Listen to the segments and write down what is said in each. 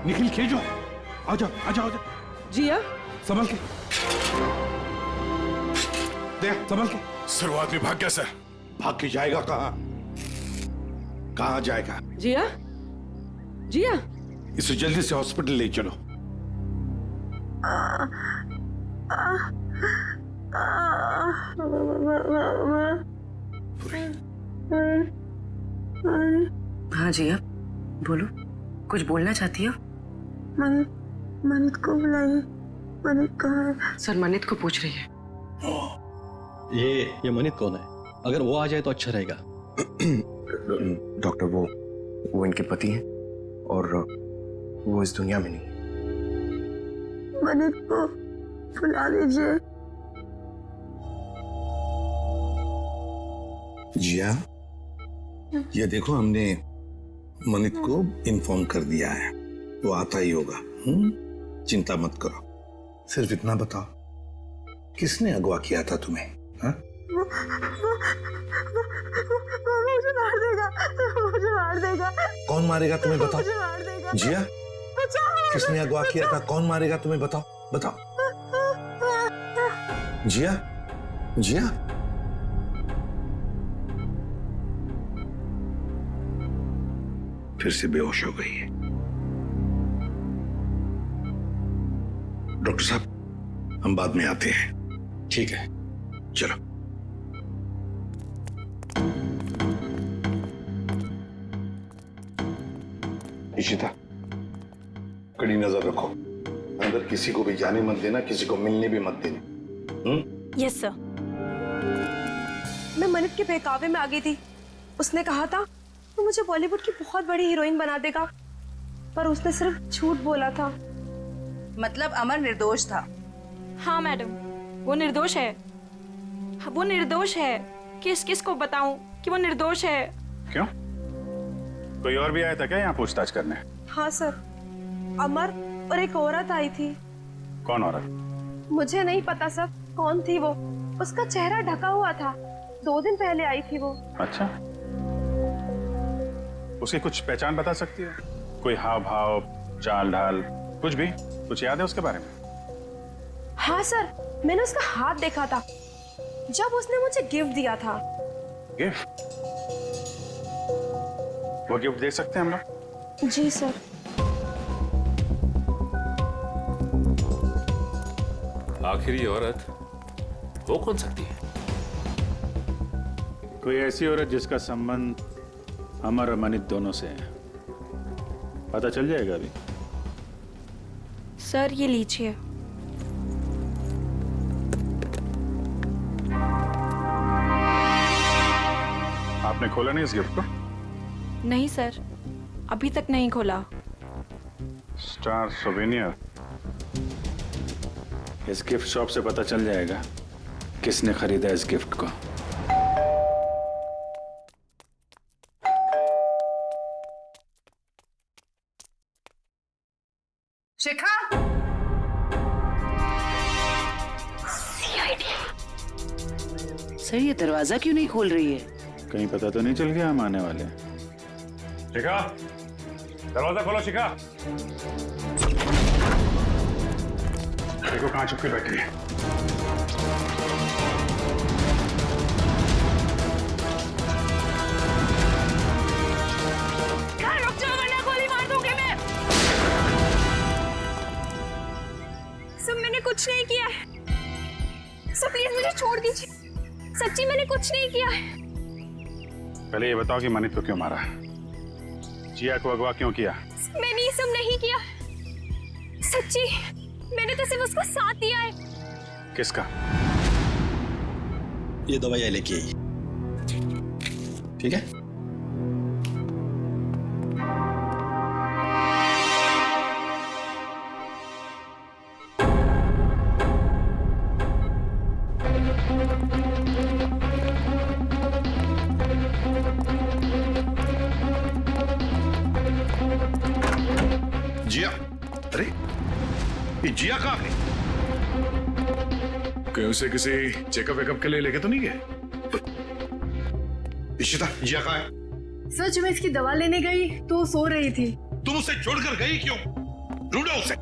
निखिल खेजो, आ जाओ आ जाओ आ जाओ। जिया, संभल के दे, संभल के। सर वो आदमी भाग गया सर। भाग के जाएगा कहाँ? कहाँ जाएगा? जिया, जिया, इसे जल्दी से हॉस्पिटल ले चलो। हाँ जिया, बोलो, कुछ बोलना चाहती हो? मनित को बुलाइए। मनित कहाँ है? सर मनित को पूछ रही है। ये मनित कौन है? अगर वो आ जाए तो अच्छा रहेगा। डॉक्टर वो इनके पति हैं और वो इस दुनिया में नहीं। मनित को बुला लीजिए। जिया, ये देखो हमने मनित को इन्फॉर्म कर दिया है, वो आता ही होगा। चिंता मत करो। सिर्फ इतना बताओ, किसने अगवा किया था तुम्हें? हाँ? वो मुझे मार देगा, मुझे मार देगा। कौन मारेगा तुम्हें बताओ? मुझे मार देगा। जिया, किसने अगवा किया था? कौन मारेगा तुम्हें बताओ? बताओ। जिया, जिया, फिर से बेहोश हो गई है। डॉक्टर साहब, हम बाद में आते हैं। ठीक है, चलो। इशिता, कड़ी नजर रखो। अंदर किसी को भी जाने मत देना, किसी को मिलने भी मत देना। Yes sir. मैं मनित के बहकावे में आ गई थी। उसने कहा था वो मुझे बॉलीवुड की बहुत बड़ी हीरोइन बना देगा, पर उसने सिर्फ झूठ बोला था। मतलब अमर निर्दोष था? हाँ मैडम, वो निर्दोष है। वो निर्दोष है। किस किस को बताऊं कि वो निर्दोष है? क्यों? कोई और भी आया था क्या यहाँ पूछताछ करने? हाँ सर, अमर और एक औरत आई थी। कौन औरत? मुझे नहीं पता सर कौन थी वो। उसका चेहरा ढका हुआ था। 2 दिन पहले आई थी वो। अच्छा, उसकी कुछ पहचान बता सकती है? कोई हाव भाव, चाल ढाल, कुछ भी? कुछ याद है उसके बारे में? हाँ सर, मैंने उसका हाथ देखा था जब उसने मुझे गिफ्ट दिया था। गिफ्ट? वो गिफ्ट दे सकते हैं हम लोग? जी सर। आखिर ये औरत हो कौन सकती है? कोई ऐसी औरत जिसका संबंध अमर और मनित दोनों से है। पता चल जाएगा अभी। सर ये लीजिए। आपने खोला नहीं इस गिफ्ट को? नहीं सर, अभी तक नहीं खोला। Star souvenir. इस गिफ्ट शॉप से पता चल जाएगा किसने खरीदा इस गिफ्ट को। शिखा! सर ये दरवाजा क्यों नहीं खोल रही है? कहीं पता तो नहीं चल गया हम आने वाले? शिखा, दरवाजा खोलो। शिखा, देखो कहाँ छुप के बैठी है। रुक जाओ वरना गोली मार दूंगी मैं। सर मैंने कुछ नहीं किया है। सर प्लीज मुझे छोड़ दीजिए। सच्ची मैंने कुछ नहीं किया है। पहले ये बताओ कि मनित को क्यों मारा? जिया को अगवा क्यों किया? मैंने ये सब नहीं किया। सच्ची मैंने तो सिर्फ उसका साथ दिया है। किसका? ये दवाइयाँ लेके आई, ठीक है? जिया, अरे ये जिया कहाँ गई? कहीं उसे किसी चेकअप वेकअप के लिए लेके तो नहीं गए? इशिता, जिया कहाँ है? सर जब मैं इसकी दवा लेने गई तो वो सो रही थी। तुम उसे छोड़कर गई क्यों? ढूंढो उसे।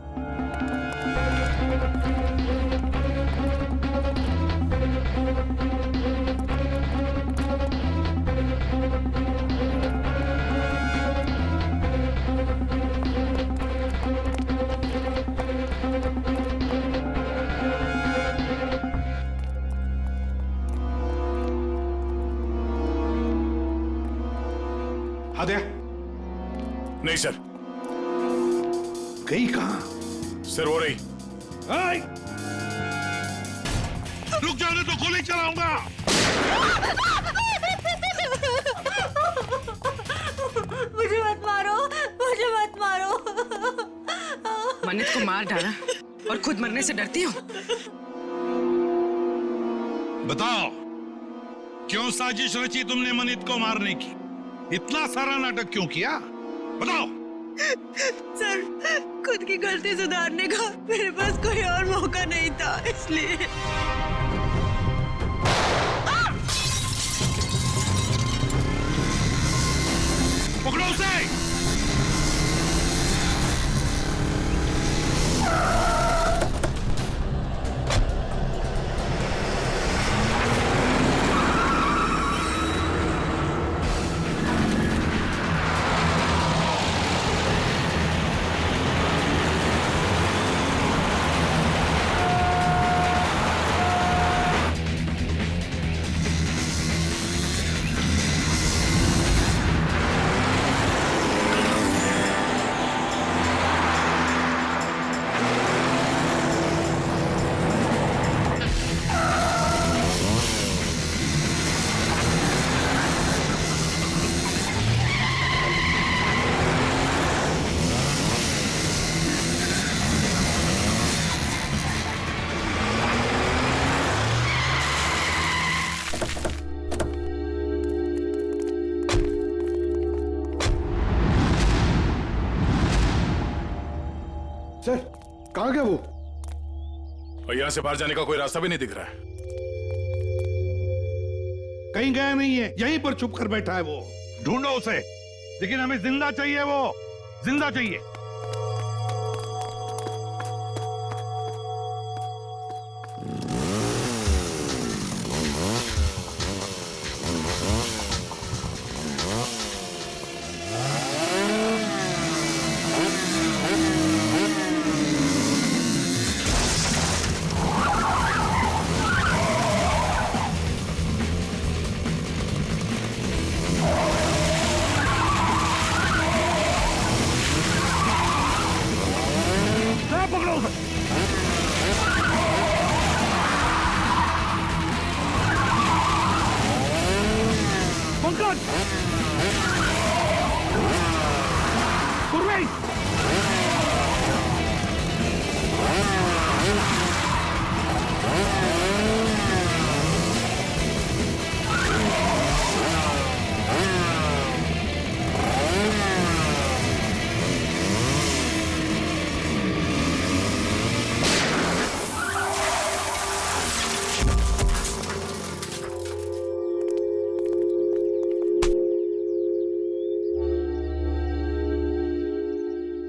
आद्या नहीं सर। गई कहां? सर हो रही। आई! रुक जाने तो गोली चलाऊंगा। मुझे मत मारो, मुझे मत मारो। मनित को मार डाला और खुद मरने से डरती हो? बताओ, क्यों साजिश रची तुमने मनित को मारने की? इतना सारा नाटक क्यों किया? बताओ। सर, खुद की गलती सुधारने का मेरे पास कोई और मौका नहीं था, इसलिए। पकड़ो उसे। सर, कहाँ गया वो? और यहाँ से बाहर जाने का कोई रास्ता भी नहीं दिख रहा है। कहीं गया नहीं है, यहीं पर छुप कर बैठा है वो। ढूंढो उसे, लेकिन हमें जिंदा चाहिए, वो जिंदा चाहिए।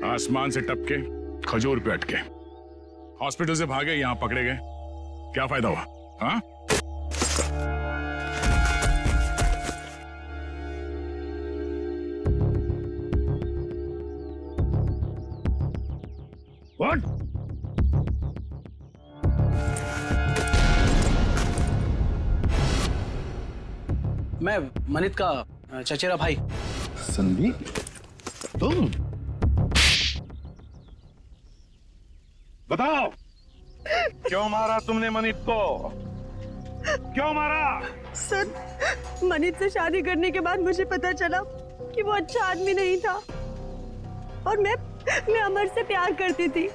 आसमान से टपके खजूर पे अटके, हॉस्पिटल से भागे, यहाँ पकड़े गए, क्या फायदा हुआ? हाँ? What? मैं मनित का चचेरा भाई। संदीप, तुम? बताओ, क्यों मारा तुमने मनित को? क्यों मारा? सर, मनित से शादी करने के बाद मुझे पता चला कि वो अच्छा आदमी नहीं था और मैं अमर से प्यार करती थी।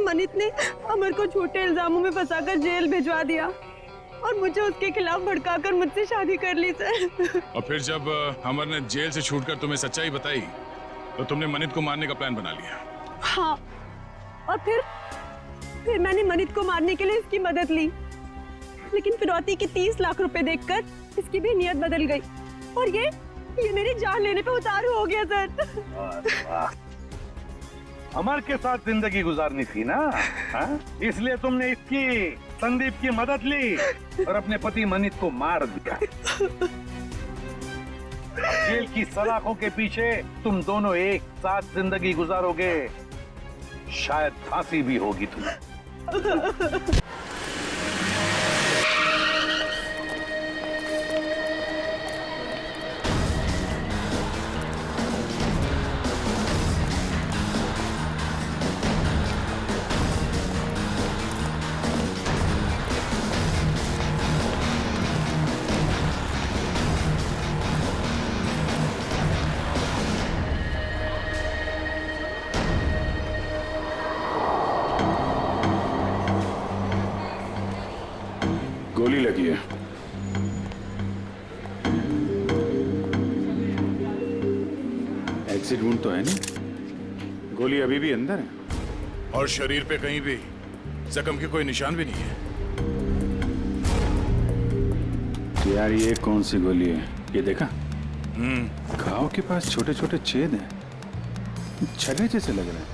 मनित ने अमर को झूठे इल्जामों में फंसाकर जेल भिजवा दिया और मुझे उसके खिलाफ भड़काकर मुझसे शादी कर ली सर। और फिर जब अमर ने जेल से छूटकर तुम्हें सच्चाई बताई तो तुमने मनित को मारने का प्लान बना लिया। हाँ, और फिर मैंने मनित को मारने के लिए इसकी मदद ली, लेकिन फिरौती की 30 लाख रुपए देखकर इसकी भी नियत बदल गई और ये मेरी जान लेने पे उतारू हो गया सर। अमर के साथ जिंदगी गुजारनी थी ना, हाँ? इसलिए तुमने इसकी, संदीप की मदद ली और अपने पति मनित को मार दिया। जेल की सलाखों के पीछे तुम दोनों एक साथ जिंदगी गुजारोगे, शायद फांसी भी होगी तुम्हें। गोली लगी है। एक्सिट वुंड तो है नहीं, गोली अभी भी अंदर है। और शरीर पे कहीं भी जख्म के कोई निशान भी नहीं है। यार ये कौन सी गोली है, ये देखा? घाव के पास छोटे छोटे छेद हैं, छर्रे जैसे लग रहे हैं।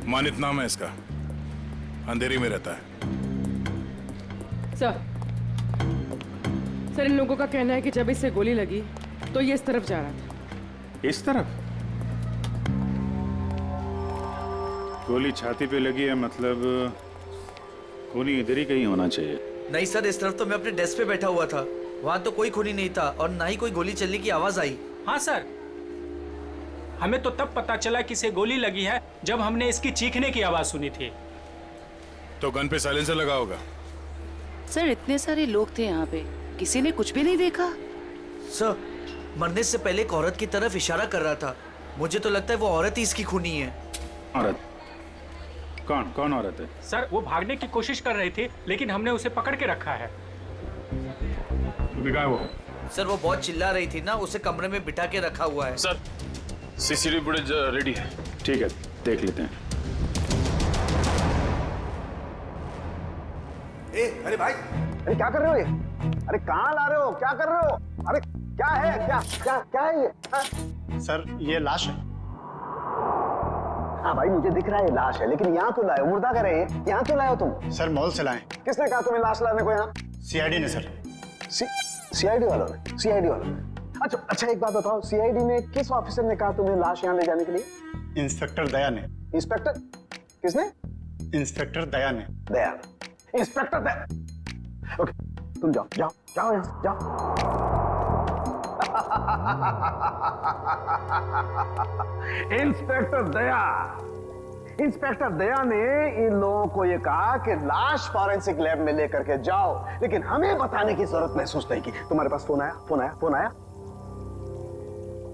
मानित नाम है इसका, अंधेरी में रहता है। सर इन लोगों का कहना है कि जब इससे गोली लगी तो ये इस तरफ जा रहा था। इस तरफ? गोली छाती पे लगी है, मतलब खूनी इधर ही कहीं होना चाहिए। नहीं सर, इस तरफ तो मैं अपने डेस्क पे बैठा हुआ था, वहाँ तो कोई खूनी नहीं था और ना ही कोई गोली चलने की आवाज आई। हाँ सर, हमें तो तब पता चला कि इसे गोली लगी है जब हमने इसकी चीखने की आवाज सुनी थी। तो गन पे साइलेंसर लगा होगा। सर इतने सारे लोग थे यहाँ पे, किसी ने कुछ भी नहीं देखा। सर मरने से पहले एक औरत की तरफ इशारा कर रहा था, मुझे तो लगता है वो औरत ही इसकी खूनी है। औरत? कौन कौन औरत है? सर वो भागने की कोशिश कर रही थी लेकिन हमने उसे पकड़ के रखा है। वो सर वो बहुत चिल्ला रही थी ना, उसे कमरे में बिठा के रखा हुआ है। सर सीसीटीवी फुटेज रेडी है। ठीक है, देख लेते हैं। अरे भाई, अरे क्या कर रहे हो ये? अरे कहाँ ला रहे हो, क्या कर रहे हो? अरे क्या है, क्या क्या क्या है ये? हाँ? सर ये लाश है। हाँ भाई मुझे दिख रहा है ये लाश है, लेकिन यहाँ क्यों लाए हो? मुर्दा करे यहाँ क्यों लाए हो तुम? सर मॉल से लाए। किसने कहा तुम्हें लाश लाने को यहाँ? सीआईडी ने सर। सीआईडी वालों ने? सीआईडी वालों ने? अच्छा एक बात बताओ, सीआईडी ने किस ऑफिसर ने कहा तुम्हें लाश यहाँ ले जाने के लिए? इंस्पेक्टर दया ने। इंस्पेक्टर? किसने? इंस्पेक्टर दया ने। दया। इंस्पेक्टर दया। ओके तुम जाओ जाओ जाओ यहाँ से जाओ। इंस्पेक्टर दया, इंस्पेक्टर दया ने इन लोगों को ये कहा कि लाश फॉरेंसिक लैब में लेकर के जाओ, लेकिन हमें बताने की जरूरत महसूस नहीं की। तुम्हारे पास फोन आया? फोन आया? फोन आया?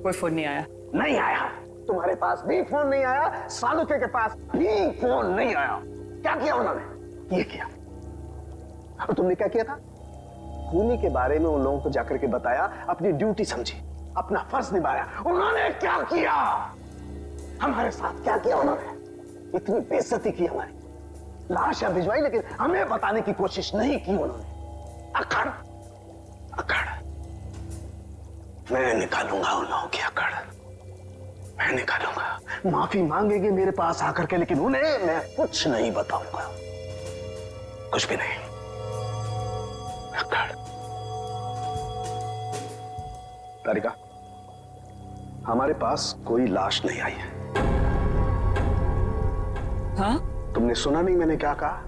कोई फोन नहीं आया। नहीं आया? तुम्हारे पास भी फोन नहीं आया, सालुके के पास भी फोन नहीं आया। क्या किया उन्होंने? ये किया। अब तुमने क्या किया था? खूनी के बारे में उन लोगों को जाकर के बताया, अपनी ड्यूटी समझी, अपना फर्ज निभाया। उन्होंने क्या किया? हमारे साथ क्या किया उन्होंने? इतनी बेइज्जती की हमारी, लाश यहाँ भिजवाई लेकिन हमें बताने की कोशिश नहीं की उन्होंने। अकड़ अकड़, मैं निकालूंगा उन लोगों की अकड़, मैं निकालूंगा। माफी मांगेंगे मेरे पास आकर के, लेकिन उन्हें मैं कुछ नहीं बताऊंगा, कुछ भी नहीं। अकड़। तारिका, हमारे पास कोई लाश नहीं आई है। हाँ? तुमने सुना नहीं मैंने क्या कहा?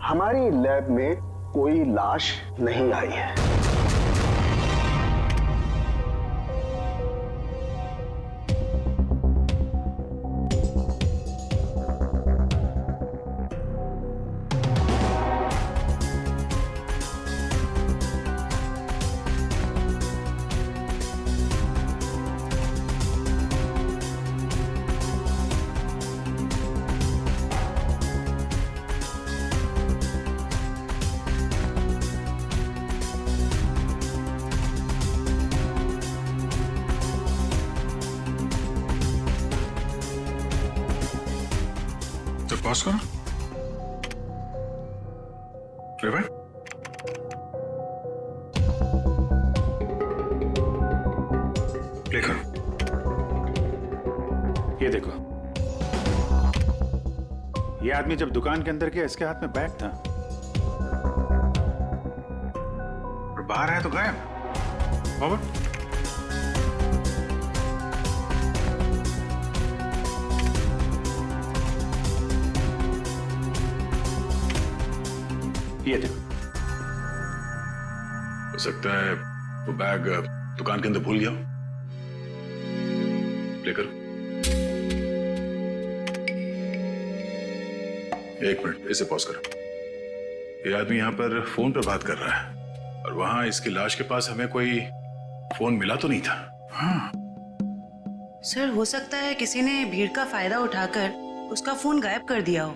हमारी लैब में कोई लाश नहीं आई है। तो पॉज करो। रिवाइंड। प्ले करो। ये देखो, ये आदमी जब दुकान के अंदर गया इसके हाथ में बैग था और बाहर आया तो गायब। ओवर। ये देखो, हो सकता है वो बैग दुकान के अंदर भूल गया। प्ले करो। एक मिनट, इसे पॉज करो। ये आदमी यहाँ पर फोन पर बात कर रहा है और वहां इसकी लाश के पास हमें कोई फोन मिला तो नहीं था। हाँ सर, हो सकता है किसी ने भीड़ का फायदा उठाकर उसका फोन गायब कर दिया हो।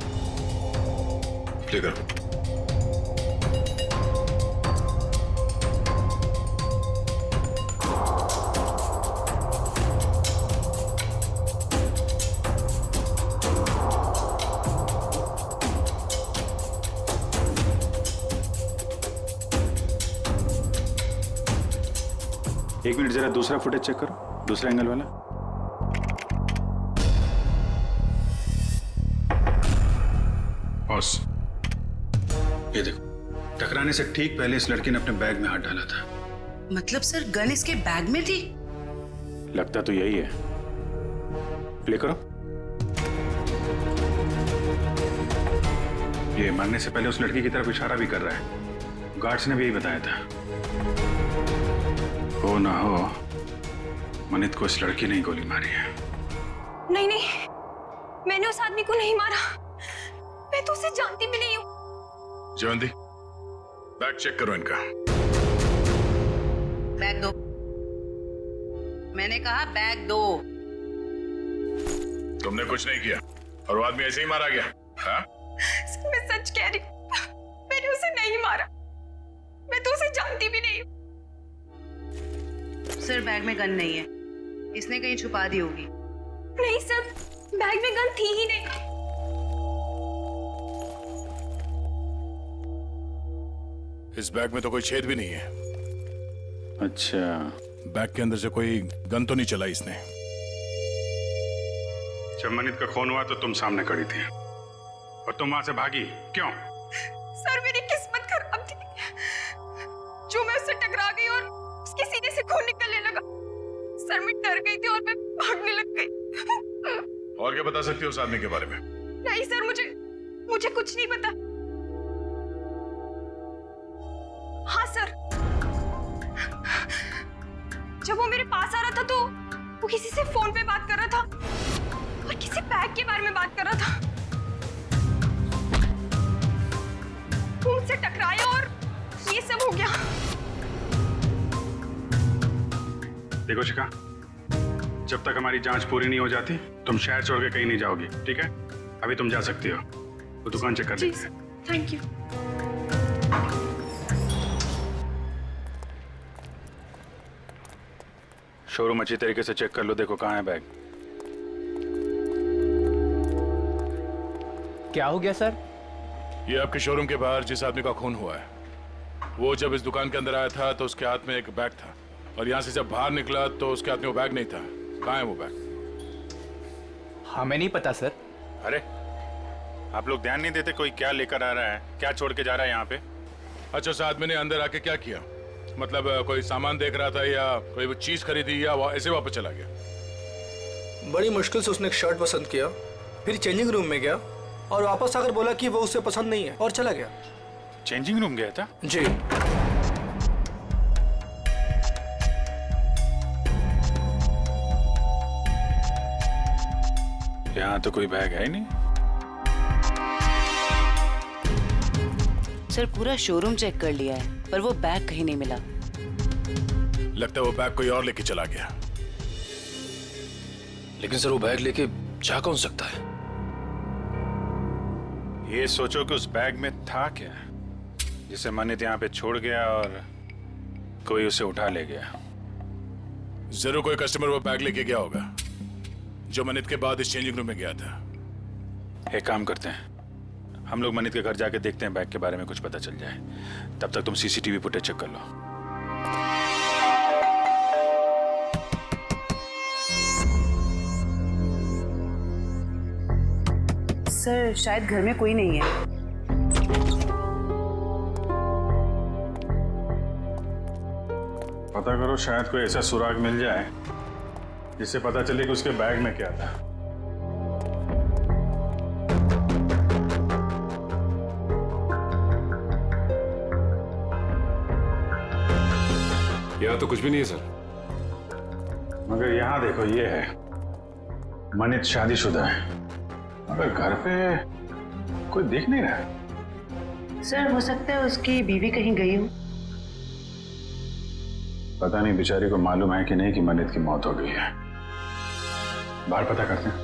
प्ले करो। एक मिनट, जरा दूसरा फुटेज चेक करो, दूसरा एंगल वाला। पॉज। ये देखो, टकराने से ठीक पहले इस लड़की ने अपने बैग में हाथ डाला था। मतलब सर, गन इसके बैग में थी? लगता तो यही है। प्ले करो। ये मरने से पहले उस लड़की की तरफ इशारा भी कर रहा है। गार्ड्स ने भी यही बताया था। हो ना हो, मनित को इस लड़की ने ही गोली मारी है। नहीं नहीं, मैंने उस आदमी को नहीं मारा। मैं तो उसे जानती भी नहीं हूँ। जयंती, बैग चेक करो इनका। बैग दो। मैंने कहा बैग दो। तुमने कुछ नहीं किया और वो आदमी ऐसे ही मारा गया। हाँ? मैं सच कह रही हूँ, मैंने उसे नहीं मारा। मैं तो उसे जानती भी नहीं हूँ। सर, बैग में गन नहीं है, इसने कहीं छुपा दी होगी। नहीं सर, बैग में गन थी ही नहीं। इस बैग में तो कोई छेद भी नहीं है। अच्छा, बैग के अंदर से कोई गन तो नहीं चला इसने। जब मनित का खून हुआ तो तुम सामने खड़ी थी और तुम वहां से भागी क्यों? सर, मेरी किस्मत खराब थी। जो मैं उससे टकरा गई और उसके सीने से खून निकलने लगा। सर, मैं डर गई थी और मैं भागने लग गई। और क्या बता सकती हो उस आदमी के बारे में? नहीं सर, मुझे कुछ नहीं पता। हाँ सर, जब वो मेरे पास आ रहा था तो वो किसी से फोन पे बात कर रहा था और किसी बैग के बारे में बात कर रहा था। वो मुझसे टकराया और ये सब हो गया। देखो शिखा, जब तक हमारी जांच पूरी नहीं हो जाती तुम शहर छोड़ के कहीं नहीं जाओगी, ठीक है? अभी तुम जा सकती हो, वो दुकान चेक कर लेते हैं। Thank you. शोरूम अच्छी तरीके से चेक कर लो, देखो कहाँ है बैग। क्या हो गया सर? ये आपके शोरूम के बाहर जिस आदमी का खून हुआ है, वो जब इस दुकान के अंदर आया था तो उसके हाथ में एक बैग था और यहाँ से जब बाहर निकला तो उसके हाथ में वो बैग नहीं था। कहाँ है वो बैग? हमें नहीं पता सर। अरे आप लोग ध्यान नहीं देते कोई क्या लेकर आ रहा है, क्या छोड़ के जा रहा है यहाँ पे? अच्छा, उस आदमी ने अंदर आके क्या किया? मतलब कोई सामान देख रहा था या कोई वो चीज खरीदी या ऐसे वापस चला गया? बड़ी मुश्किल से उसने एक शर्ट पसंद किया, फिर चेंजिंग रूम में गया और वापस आकर बोला कि वो उसे पसंद नहीं है और चला गया। चेंजिंग रूम गया था? जी। यहाँ तो कोई बैग है ही नहीं। सर, पूरा शोरूम चेक कर लिया है पर वो बैग कहीं नहीं मिला। लगता है वो बैग कोई और लेके चला गया। लेकिन सर, वो बैग लेके जा कौन सकता है? ये सोचो कि उस बैग में था क्या जिसे मनित यहाँ पे छोड़ गया और कोई उसे उठा ले गया। जरूर कोई कस्टमर वो बैग लेके गया होगा जो मनित के बाद इस चेंजिंग रूम में गया था। एक काम करते हैं, हम लोग मनीत के घर जाके देखते हैं, बैग के बारे में कुछ पता चल जाए। तब तक तुम सीसीटीवी फुटेज चेक कर लो। सर शायद घर में कोई नहीं है। पता करो, शायद कोई ऐसा सुराग मिल जाए जिससे पता चले कि उसके बैग में क्या था। यहाँ तो कुछ भी नहीं है सर। मगर यहाँ देखो, ये है मनीत शादीशुदा है, मगर घर पे कोई देख नहीं रहा है। सर हो सकता है उसकी बीवी कहीं गई हो। पता नहीं बेचारी को मालूम है कि नहीं कि मनीत की मौत हो गई है। बाहर पता करते हैं।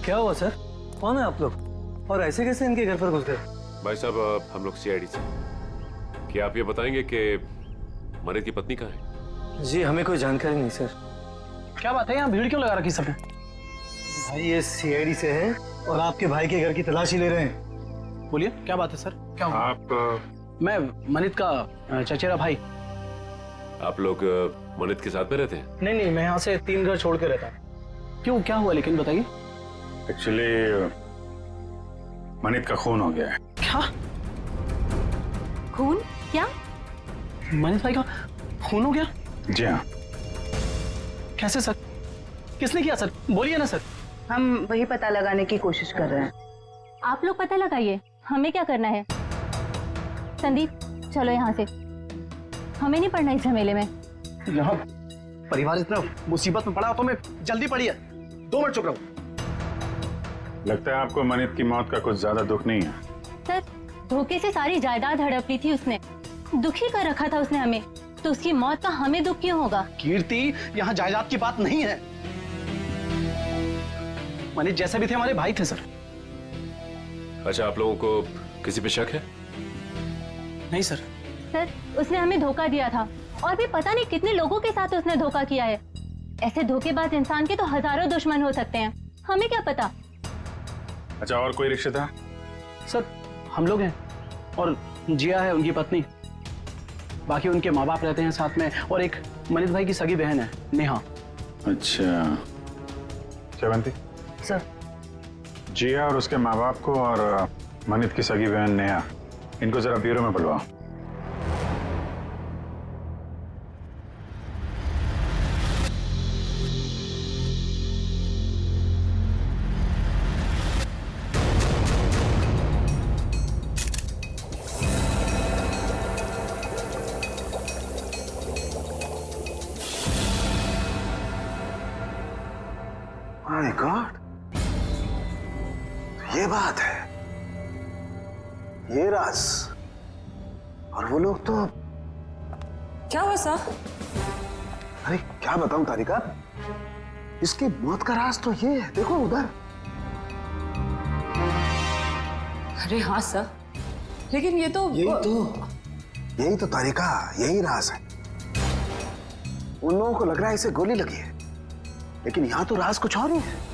क्या हुआ सर? कौन है आप लोग और ऐसे कैसे इनके घर पर घुस गए? भाई साहब, हम लोग सीआईडी से। क्या आप ये बताएंगे कि मनीत की पत्नी कहाँ है? जी हमें कोई जानकारी नहीं सर। क्या बात है, यहाँ भीड़ क्यों लगा रखी सबने? भाई ये सीआईडी से है और आपके भाई के घर की तलाशी ले रहे हैं। बोलिए क्या बात है सर, क्या हुआ? आप मैं मनीत का चचेरा भाई। आप लोग मनीत के साथ में रहते हैं? नहीं, मैं यहाँ से 3 घर छोड़ के रहता हूँ। क्यों, क्या हुआ लेकिन बताइए। एक्चुअली मनीत का खून हो गया है। क्या खून? क्या? मनीत भाई का खून हो गया? जी हाँ। कैसे सर? किसने किया सर? बोलिए ना सर। हम वही पता लगाने की कोशिश कर रहे हैं। आप लोग पता लगाइए, हमें क्या करना है। संदीप चलो यहाँ से, हमें नहीं पड़ना इस झमेले में। यहाँ परिवार इतना मुसीबत में पड़ा तो मैं जल्दी पड़ी है। 2 मिनट चुप रहो। लगता है आपको मनीत की मौत का कुछ ज्यादा दुख नहीं है। सर धोखे से सारी जायदाद हड़प ली थी उसने, दुखी कर रखा था उसने हमें, तो उसकी मौत का हमें दुख क्यों होगा? कीर्ति, यहाँ जायदाद की बात नहीं है। मनीत जैसे भी थे हमारे भाई थे सर। अच्छा, आप लोगों को किसी पे शक है? नहीं सर। सर उसने हमें धोखा दिया था और भी पता नहीं कितने लोगों के साथ उसने धोखा किया है। ऐसे धोखेबाज इंसान के तो हजारों दुश्मन हो सकते हैं, हमें क्या पता। अच्छा, और कोई रिश्तेदार? सर हम लोग हैं और जिया है उनकी पत्नी, बाकी उनके माँ बाप रहते हैं साथ में, और एक मनीत भाई की सगी बहन है नेहा। अच्छा, श्रवंती सर। जिया और उसके माँ बाप को और मनीत की सगी बहन नेहा, इनको जरा ब्यूरो में बुलवाओ। माय गॉड, ये बात है, ये राज। और वो लोग तो क्या हुआ सर? अरे क्या बताऊं तारिका, इसकी मौत का राज तो ये है, देखो उधर। अरे हाँ सर, लेकिन यही तो तारिका, यही राज है। उन लोगों को लग रहा है इसे गोली लगी है, लेकिन यहां तो राज कुछ और ही है।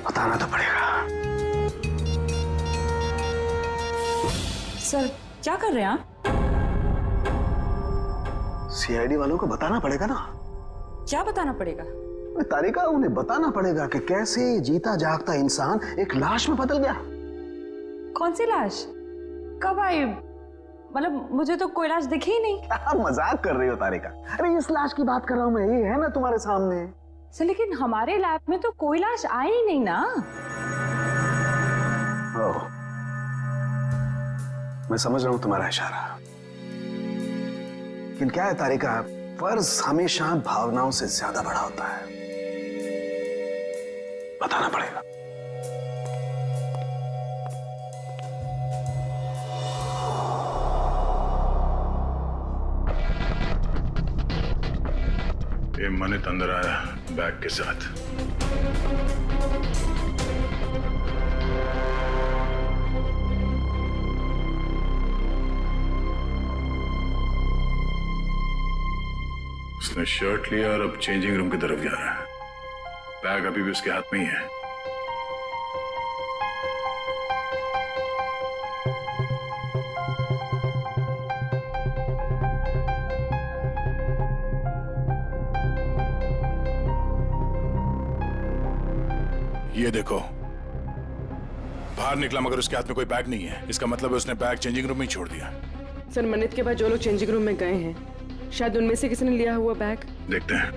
बताना तो पड़ेगा। सर क्या कर रहे हैं आप? सीआईडी वालों को बताना पड़ेगा ना। क्या बताना पड़ेगा? तारिका, उन्हें बताना पड़ेगा कि कैसे जीता जागता इंसान एक लाश में बदल गया। कौन सी लाश? कब आई? मतलब मुझे तो कोई लाश दिखी ही नहीं। आप मजाक कर रही हो तारिका। अरे इस लाश की बात कर रहा हूं मैं, ये है ना तुम्हारे सामने। सर लेकिन हमारे लैब में तो कोई लाश आई ही नहीं ना। ओह, मैं समझ रहा हूं तुम्हारा इशारा, लेकिन क्या है तारिका, फर्ज हमेशा भावनाओं से ज्यादा बड़ा होता है। बताना पड़ेगा। ये मनीत अंदर आया बैग के साथ। उसने शर्ट लिया और अब चेंजिंग रूम की तरफ जा रहा है। बैग अभी भी उसके हाथ में ही है। ये देखो, बाहर निकला मगर उसके हाथ में कोई बैग नहीं है। इसका मतलब है उसने बैग चेंजिंग रूम में ही छोड़ दिया। सर, मनित के बाद जो लोग चेंजिंग रूम में गए हैं, शायद उनमें से किसी ने लिया हुआ बैग। देखते हैं।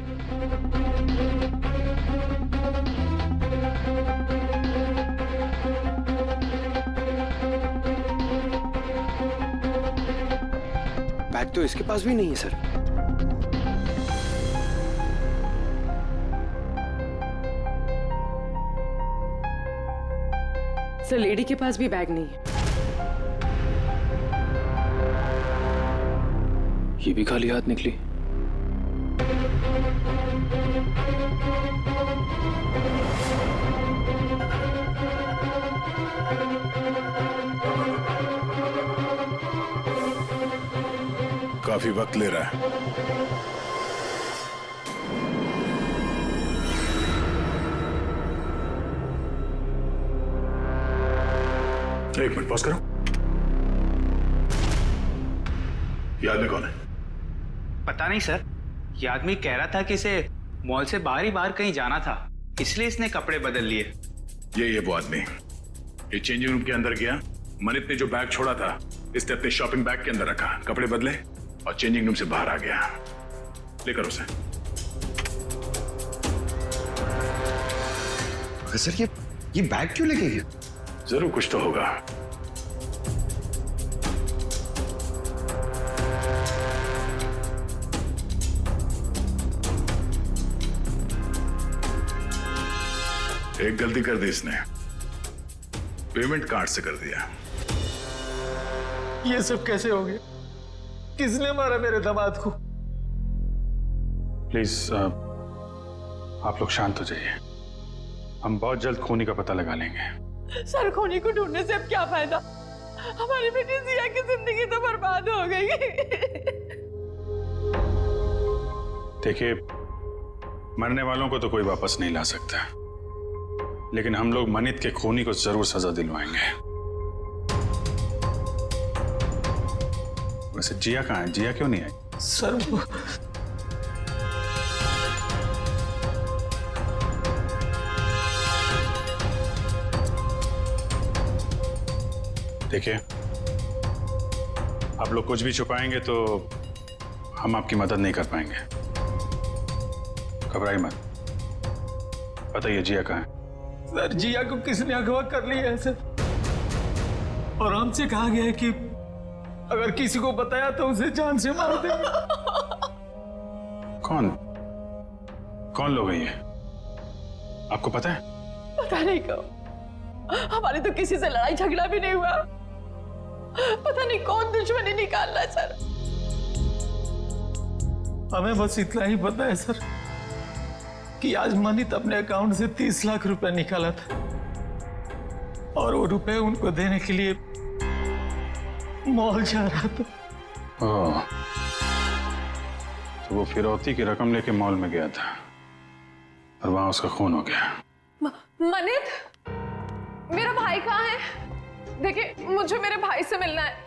बैग तो इसके पास भी नहीं है सर। सर, लेडी के पास भी बैग नहीं है। ये भी खाली हाथ निकली। काफी वक्त ले रहा है। एक मिनट पॉज करो। ये आदमी कौन है? पता नहीं सर, ये आदमी कह रहा था कि इसे मॉल से बाहर ही बाहर कहीं जाना था, इसलिए इसने कपड़े बदल लिए। ये वो आदमी। ये चेंजिंग रूम के अंदर गया, मनित ने जो बैग छोड़ा था इसने अपने शॉपिंग बैग के अंदर रखा, कपड़े बदले और चेंजिंग रूम से बाहर आ गया। लेकर उसे। सर ये बैग क्यों लेके गया? जरूर कुछ तो होगा। एक गलती कर दी इसने, पेमेंट कार्ड से कर दिया। ये सब कैसे हो गया? किसने मारा मेरे दामाद को? प्लीज आप लोग शांत हो जाइए। हम बहुत जल्द खूनी का पता लगा लेंगे। सर, खूनी को ढूंढने से अब क्या फायदा? हमारी बेटी जिया की जिंदगी तो बर्बाद हो गई। देखिए, मरने वालों को तो कोई वापस नहीं ला सकता, लेकिन हम लोग मनित के खूनी को जरूर सजा दिलवाएंगे। वैसे जिया कहाँ है? जिया क्यों नहीं आई? सर वो देखिए, आप लोग कुछ भी छुपाएंगे तो हम आपकी मदद नहीं कर पाएंगे। घबराइए मत, बताइए जिया कहाँ है? सर, जिया को किसने अगवा कर लिया है सर, और हमसे कहा गया है कि अगर किसी को बताया तो उसे जान से मार देंगे। कौन लोग हैं ये? आपको पता है? पता नहीं कब, हमारी तो किसी से लड़ाई झगड़ा भी नहीं हुआ। पता नहीं कौन दुश्मनी निकाल रहा है सर। हमें बस इतना ही पता है सर कि आज मनित अपने अकाउंट से 30 लाख रुपए निकाला था, और वो रुपए उनको देने के लिए मॉल जा रहा था। ओह, तो वो फिरौती की रकम लेके मॉल में गया था और वहां उसका खून हो गया। मनित, मेरा भाई कहाँ है? देखिए, मुझे मेरे भाई से मिलना है।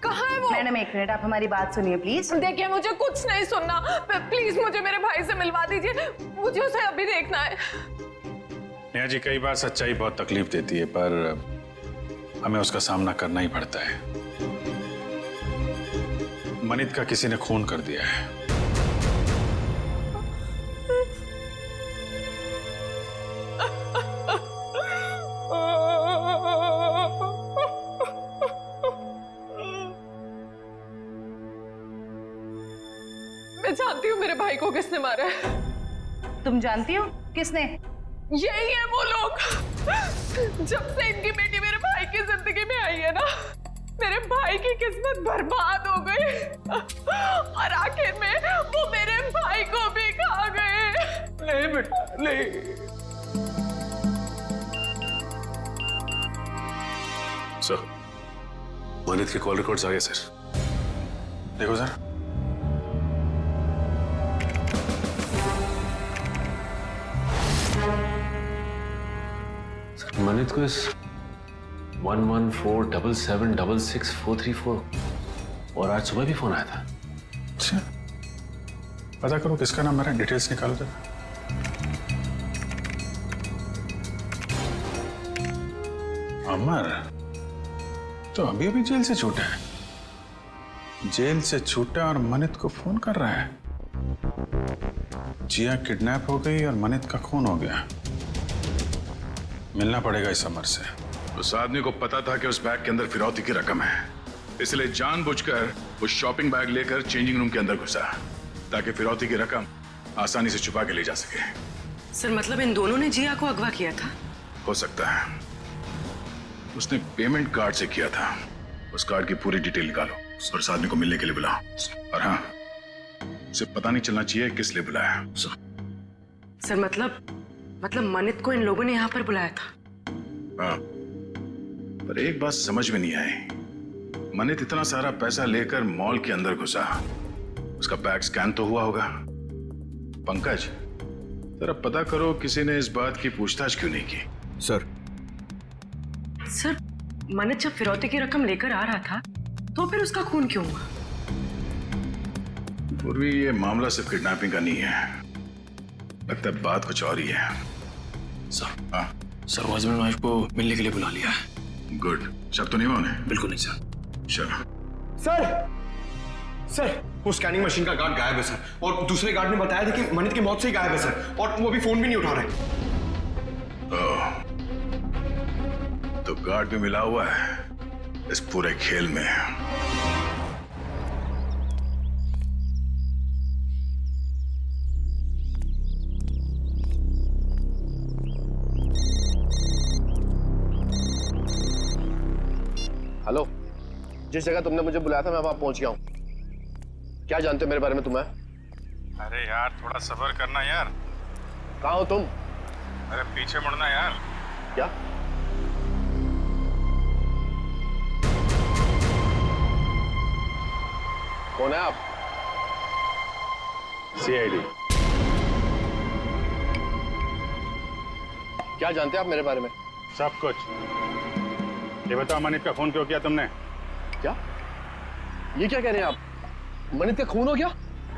कहाँ है वो? मैडम एक मिनट, आप हमारी बात सुनिए प्लीज। देखिए, मुझे कुछ नहीं सुनना। प्लीज मुझे मेरे भाई से मिलवा दीजिए, मुझे उसे अभी देखना है। नेहा जी, कई बार सच्चाई बहुत तकलीफ देती है, पर हमें उसका सामना करना ही पड़ता है। मनित का किसी ने खून कर दिया है। मैं जानती हूँ मेरे भाई को किसने मारा है। तुम जानती हो किसने? यही है वो लोग। जब से इनकी बेटी मेरे भाई की जिंदगी में आई है ना, मेरे भाई की किस्मत बर्बाद हो गई, और आखिर में वो मेरे भाई को भी खा गए। नहीं बेटा, नहीं। सर, मनित के कॉल रिकॉर्ड्स आ गए सर। देखो सर। मनित को इस 1147776644 और आज सुबह भी फोन आया था। अच्छा, पता करो किसका नंबर है, डिटेल्स निकालो जरा। अमर तो अभी अभी जेल से छूटा है। जेल से छूटा और मनित को फोन कर रहा है। जिया किडनैप हो गई और मनित का खून हो गया। मिलना पड़ेगा इस अमर से। उस आदमी को पता था कि उस बैग के अंदर फिरौती की रकम है, इसलिए जानबूझकर उस शॉपिंग बैग लेकर चेंजिंग रूम के अंदर घुसा ताकि फिरौती की रकम आसानी से छुपा के ले जा सके। सर मतलब इन दोनों ने जिया को अगवा किया था? हो सकता है। उसने पेमेंट कार्ड से किया था। उस कार्ड की पूरी डिटेल निकालो और उस आदमी को मिलने के लिए बुलाओ। और हाँ, उसे पता नहीं चलना चाहिए किस लिए बुलाया। सर मतलब मनित को इन लोगों ने यहाँ पर बुलाया था? हाँ, पर एक बात समझ में नहीं आई। मनित इतना सारा पैसा लेकर मॉल के अंदर घुसा, उसका बैग स्कैन तो हुआ होगा। पंकज, जरा पता करो किसी ने इस बात की पूछताछ क्यों नहीं की। सर मनित जब फिरौती की रकम लेकर आ रहा था तो फिर उसका खून क्यों हुआ? पूर्वी, ये मामला सिर्फ किडनैपिंग का नहीं है, लगता है बात कुछ और ही है। सर वो हस्बैंड वाइफ को मिलने के लिए बुला लिया है। गुड। शक तो नहीं हुआ उन्हें? बिल्कुल नहीं सर। चलो। सर वो स्कैनिंग मशीन का गार्ड गायब है सर, और दूसरे गार्ड ने बताया था कि मनित की मौत से ही गायब है सर, और वो अभी फोन भी नहीं उठा रहे। तो गार्ड भी मिला हुआ है इस पूरे खेल में। हेलो, जिस जगह तुमने मुझे बुलाया था मैं वहां पहुंच गया हूं। क्या जानते हो मेरे बारे में तुम्हें? अरे यार थोड़ा सब्र करना यार। कहाँ हो तुम? अरे पीछे मुड़ना यार। क्या? कौन है आप? सीआईडी। क्या जानते हैं आप मेरे बारे में? सब कुछ। ये बताओ मनित का खून क्यों किया तुमने? क्या? ये क्या कह रहे हैं आप? मनित का खून हो गया?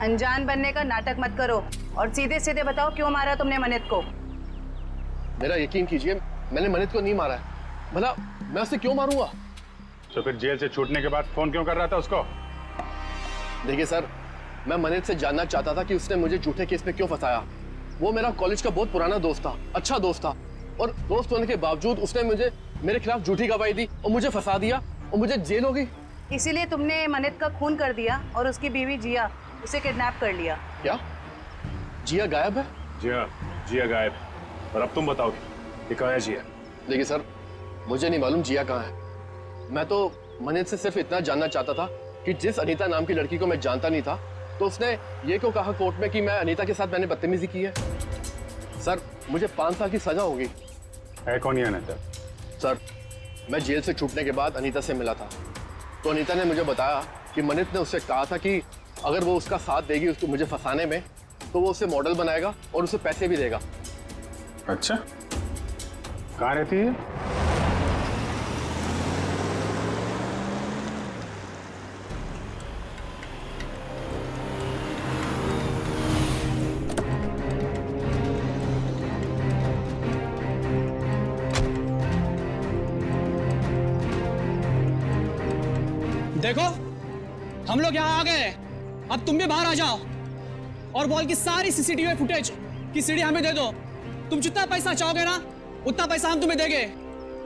अनजान बनने का नाटक मत करो और सीधे सीधे बताओ क्यों मारा तुमने मनित को। मेरा यकीन कीजिए, मैंने मनित को नहीं मारा है। भला मैं उसे क्यों मारूंगा? तो फिर जेल से छूटने के बाद फोन क्यों कर रहा था उसको? देखिए सर, मैं मनित से जानना चाहता था कि उसने मुझे झूठे केस में क्यों फंसाया। वो मेरा कॉलेज का बहुत पुराना दोस्त था, अच्छा दोस्त था, और दोस्त होने के बावजूद उसने मुझे मेरे खिलाफ झूठी गवाही दी और मुझे फंसा दिया और मुझे जेल हो गई। इसीलिए तुमने मनित का खून कर दिया और उसकी बीवी जिया उसे किडनैप कर लिया। क्या? जिया गायब है? जिया गायब। और अब तुम बताओ कि कहाँ है जिया? देखिए सर, मुझे नहीं मालूम जिया कहाँ है। मैं तो मनित से सिर्फ इतना जानना चाहता था कि जिस अनीता नाम की लड़की को मैं जानता नहीं था, तो उसने ये क्यों कहा कोर्ट में कि मैं अनीता के साथ मैंने बदतमीजी की है। सर, मुझे 5 साल की सजा होगी। है कौन ये अनीता? सर, मैं जेल से छूटने के बाद अनीता से मिला था, तो अनीता ने मुझे बताया कि मनित ने उससे कहा था कि अगर वो उसका साथ देगी उसको मुझे फंसाने में, तो वो उसे मॉडल बनाएगा और उसे पैसे भी देगा। अच्छा, कहाँ रहती है? देखो, हम लोग यहाँ आ गए, अब तुम भी बाहर आ जाओ और मॉल की सारी सीसीटीवी फुटेज की सीडी हमें दे दो। तुम जितना पैसा चाहोगे ना, उतना पैसा हम तुम्हें देंगे।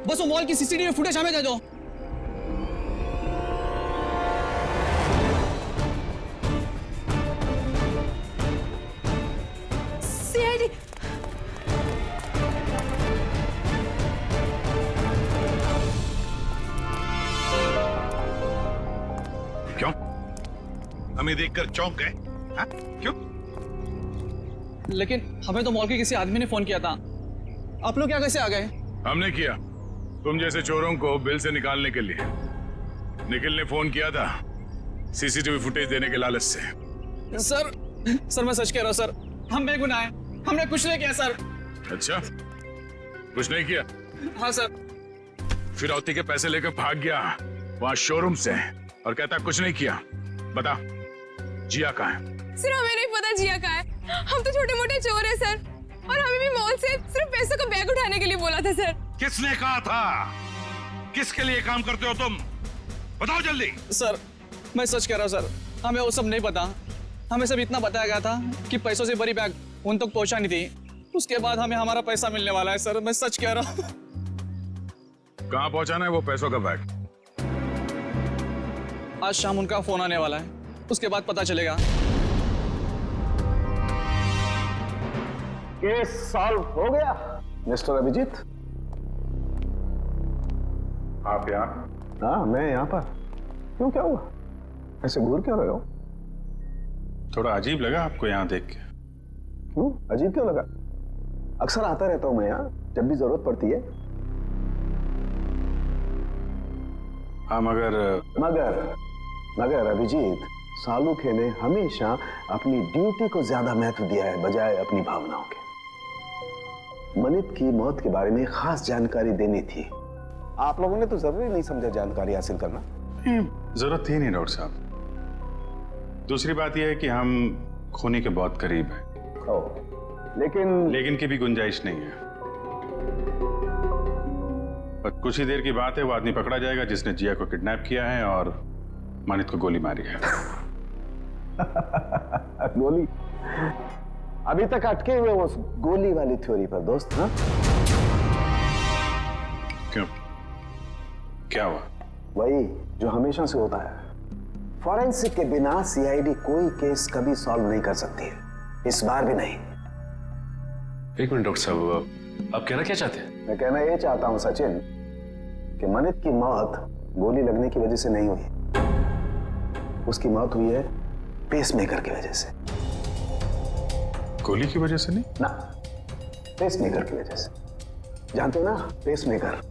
बस वो मॉल की सीसीटीवी फुटेज हमें दे दो। सीआईडी। क्यों? हमें देखकर चौंक गए? हाँ? क्यों? लेकिन हमें तो मॉल के किसी आदमी ने फोन किया था। आप लोग क्या कैसे आ गए? हमने किया, तुम जैसे चोरों को बिल से निकालने के लिए। निखिल ने फोन किया था सीसीटीवी फुटेज देने के लालच से। सर मैं सच कह रहा हूँ सर, हम बेगुनाह हैं, हमने कुछ नहीं किया सर। अच्छा, कुछ नहीं किया? हाँ सर। फिरौती के पैसे लेकर भाग गया वहां शोरूम से और कहता कुछ नहीं किया। बता जिया कहाँ है? सर हमें नहीं पता जिया कहाँ है। हम तो छोटे मोटे चोर हैं सर, और हमें भी मॉल से सिर्फ पैसों का बैग उठाने के लिए बोला था सर। किसने कहा था? किसके लिए काम करते हो तुम? बताओ जल्दी। सर मैं सच कह रहा हूँ सर, हमें वो सब नहीं पता। हमें सब इतना बताया गया था कि पैसों से भरी बैग उन तक पहुंचानी थी, उसके बाद हमें हमारा पैसा मिलने वाला है सर। मैं सच कह रहा हूँ। कहाँ पहुंचाना है वो पैसों का बैग? आज शाम उनका फोन आने वाला है, उसके बाद पता चलेगा। केस सॉल्व हो गया मिस्टर अभिजीत। आप यहाँ? हाँ मैं यहाँ पर। क्यों, क्या हुआ? ऐसे घूर क्यों रहे हो? थोड़ा अजीब लगा आपको यहाँ देख के। क्यों अजीब क्यों लगा? अक्सर आता रहता हूँ मैं यहाँ जब भी जरूरत पड़ती है। हाँ मगर अभिजीत, सालुखे ने हमेशा अपनी ड्यूटी को ज्यादा महत्व दिया है बजाय अपनी भावनाओं के। मनित की मौत के बारे में खास जानकारी देनी थी। आप लोगों ने तो जरूरी नहीं समझा जानकारी हासिल करना। जरूरत थी नहीं डॉक्टर साहब। दूसरी बात यह है कि हम खूनी के बहुत करीब हैं। लेकिन की भी गुंजाइश नहीं है। पर कुछ ही देर की बात है, वो आदमी पकड़ा जाएगा जिसने जिया को किडनैप किया है और मानित को गोली मारी है। गोली? अभी तक अटके हुए उस गोली वाली थ्योरी पर दोस्त। हाँ क्यों, क्या हुआ? वही जो हमेशा से होता है। फॉरेंसिक के बिना सीआईडी कोई केस कभी सॉल्व नहीं कर सकती है, इस बार भी नहीं। एक मिनट डॉक्टर साहब, आप कहना क्या चाहते हैं? मैं कहना ये चाहता हूं सचिन कि मनित की मौत गोली लगने की वजह से नहीं हुई। उसकी मौत हुई है पेसमेकर की वजह से। गोली की वजह से नहीं? ना, पेसमेकर की वजह से। जानते हो ना, पेसमेकर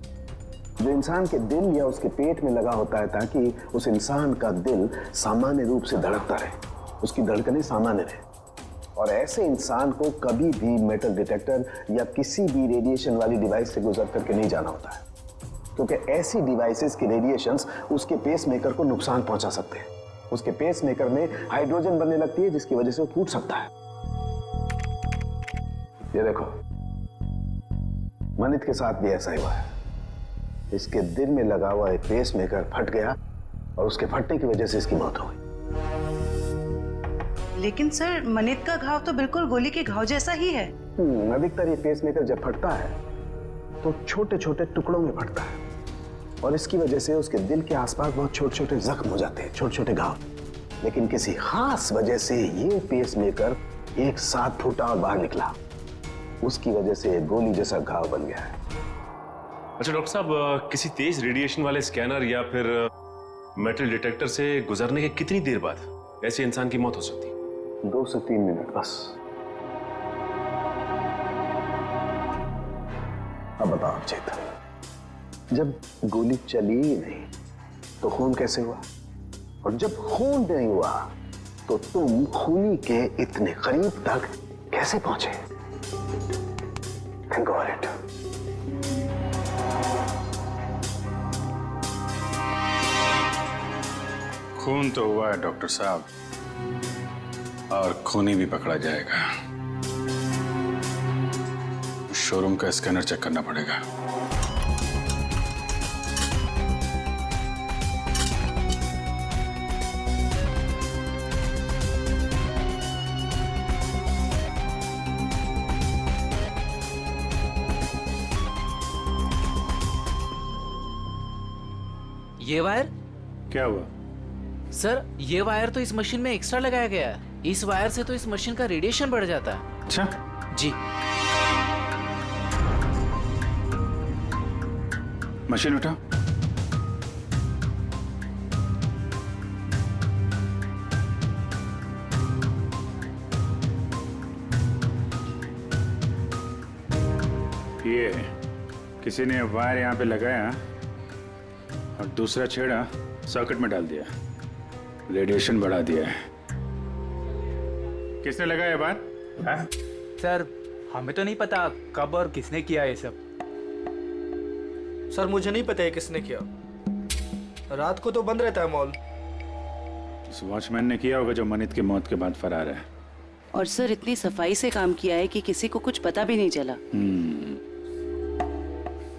जो इंसान के दिल या उसके पेट में लगा होता है ताकि उस इंसान का दिल सामान्य रूप से धड़कता रहे, उसकी धड़कनें सामान्य रहे। और ऐसे इंसान को कभी भी मेटल डिटेक्टर या किसी भी रेडिएशन वाली डिवाइस से गुजर करके नहीं जाना होता है, क्योंकि ऐसी डिवाइसेस की रेडिएशंस उसके पेसमेकर को नुकसान पहुंचा सकते हैं। उसके पेसमेकर में हाइड्रोजन बनने लगती है जिसकी वजह से वो फूट सकता है। ये देखो, मनित के साथ भी ऐसा ही हुआ है। इसके दिल में लगा हुआ एक पेसमेकर फट गया और उसके फटने की वजह से इसकी मौत हो गई। लेकिन सर मनित का घाव तो बिल्कुल गोली के घाव जैसा ही है। अधिकतर ये पेसमेकर जब फटता है तो छोटे छोटे टुकड़ों में फटता है और इसकी वजह से उसके दिल के आसपास बहुत छोटे छोटे जख्म हो जाते हैं, छोटे छोटे घाव। लेकिन किसी खास वजह से ये पेसमेकर एक साथ फूटा और बाहर निकला, उसकी वजह से गोली जैसा घाव बन गया है। अच्छा डॉक्टर साहब, किसी तेज रेडिएशन वाले स्कैनर या फिर मेटल डिटेक्टर से गुजरने के कितनी देर बाद ऐसे इंसान की मौत हो सकती है? 2 से 3 मिनट बस। अब बताओ चेतन, जब गोली चली ही नहीं तो खून कैसे हुआ? और जब खून नहीं हुआ तो तुम खूनी के इतने करीब तक कैसे पहुंचे? Think about it. खून तो हुआ है डॉक्टर साहब, और खूनी भी पकड़ा जाएगा। शोरूम का स्कैनर चेक करना पड़ेगा। ये वायर? क्या हुआ? सर ये वायर तो इस मशीन में एक्स्ट्रा लगाया गया है। इस वायर से तो इस मशीन का रेडिएशन बढ़ जाता है। अच्छा जी। मशीन उठा। ये किसी ने वायर यहाँ पे लगाया और दूसरा छेड़ा सॉकेट में डाल दिया, रेडिएशन बढ़ा दिया है। किसने लगाया बात? सर हमें तो नहीं पता कब और किसने किया ये सब। सर मुझे नहीं पता है किसने किया, रात को तो बंद रहता है मॉल। उस वॉचमैन ने किया होगा जो मनित की मौत के बाद फरार है। और सर इतनी सफाई से काम किया है कि किसी को कुछ पता भी नहीं चला।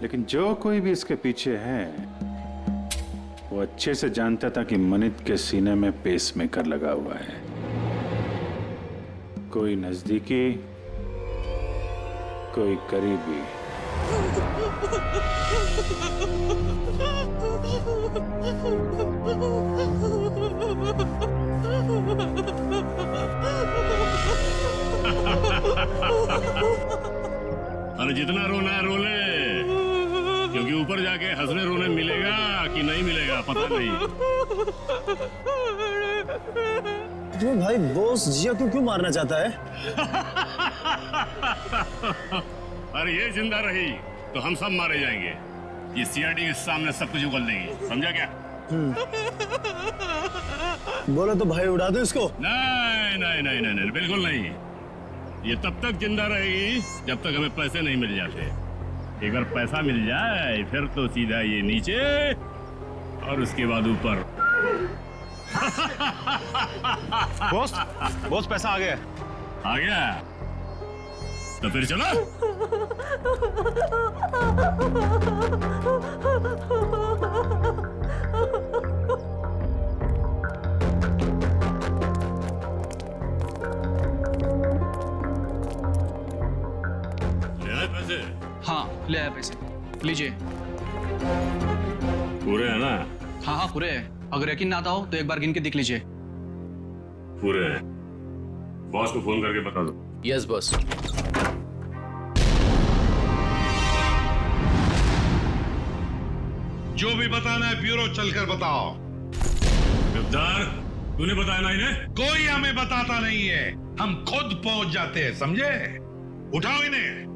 लेकिन जो कोई भी इसके पीछे है वो अच्छे से जानता था कि मनित के सीने में पेसमेकर लगा हुआ है। कोई नजदीकी, कोई करीबी। अरे जितना रोना है रो ले, क्योंकि ऊपर जाके हंसने रोने मिलेगा कि नहीं मिलेगा पता नहीं। क्यों भाई, बॉस जिया को क्यों मारना चाहता है? अरे ये जिंदा रही तो हम सब मारे जाएंगे। ये सीआईडी के सामने सब कुछ उगल देगी, समझा क्या? बोलो तो भाई उड़ा दो इसको। नहीं नहीं नहीं नहीं नहीं, बिल्कुल नहीं। ये तब तक जिंदा रहेगी जब तक हमें पैसे नहीं मिल जाते। एक बार पैसा मिल जाए फिर तो सीधा ये नीचे और उसके बाद ऊपर। बॉस पैसा आ गया। आ गया तो फिर चलो। ले आए पैसे? हाँ ले आए पैसे, लीजिए। पूरे है ना? हाँ हाँ पूरे है। अगर यकीन ना आता हो तो एक बार गिन के देख लीजिए। पूरे हैं। बॉस को फोन करके बता दो। Yes boss. जो भी बताना है ब्यूरो चलकर बताओ। गद्दार, तूने बताया ना इन्हें? कोई हमें बताता नहीं है, हम खुद पहुंच जाते हैं, समझे? उठाओ इन्हें।